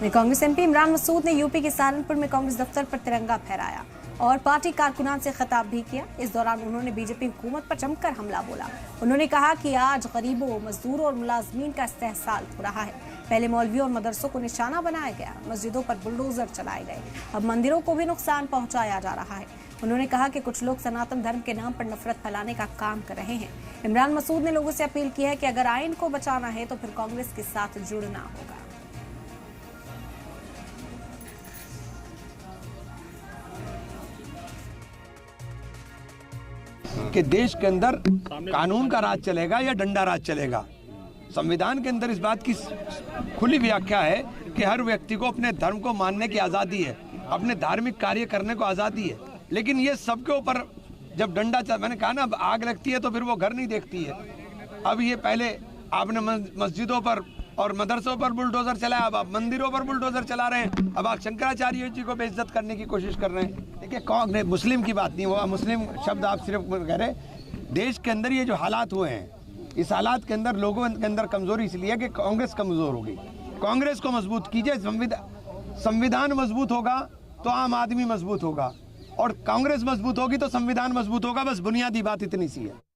Congress MP Imran Masood ने UP के सहारनपुर में कांग्रेस दफ्तर पर तिरंगा फहराया और पार्टी कारकुनान से खिताब भी किया। इस दौरान उन्होंने बीजेपी हुकूमत पर जमकर हमला बोला। उन्होंने कहा कि आज गरीबों, मजदूरों और मुलाजमीन का इस्तेहसाल हो रहा है। पहले मौलवियों और मदरसों को निशाना बनाया गया, मस्जिदों पर बुलडोजर चलाए गए, अब मंदिरों को भी नुकसान पहुंचाया जा रहा है। उन्होंने कहा कि कुछ लोग सनातन धर्म के नाम पर नफरत फैलाने का काम कर रहे हैं। इमरान मसूद ने लोगों से अपील की है कि अगर आइन को बचाना है तो फिर कांग्रेस के साथ जुड़ना होगा। कि देश के अंदर कानून का राज चलेगा या डंडा राज चलेगा। संविधान के अंदर इस बात की खुली व्याख्या है कि हर व्यक्ति को अपने धर्म को मानने की आज़ादी है, अपने धार्मिक कार्य करने को आज़ादी है। लेकिन ये सबके ऊपर जब डंडा मैंने कहा ना, आग लगती है तो फिर वो घर नहीं देखती है। अब ये पहले आपने मस्जिदों पर और मदरसों पर बुलडोजर चलाया, अब आप मंदिरों पर बुलडोजर चला रहे हैं। अब आप शंकराचार्य जी को बेइज्जत करने की कोशिश कर रहे हैं। देखिए, कांग्रेस मुस्लिम की बात नहीं हुआ, मुस्लिम शब्द आप सिर्फ कह रहे। देश के अंदर ये जो हालात हुए हैं, इस हालात के अंदर लोगों के अंदर कमजोरी इसलिए है कि कांग्रेस कमजोर होगी। कांग्रेस को मजबूत कीजिए, संविधान मजबूत होगा तो आम आदमी मजबूत होगा, और कांग्रेस मजबूत होगी तो संविधान मजबूत होगा। बस बुनियादी बात इतनी सी है।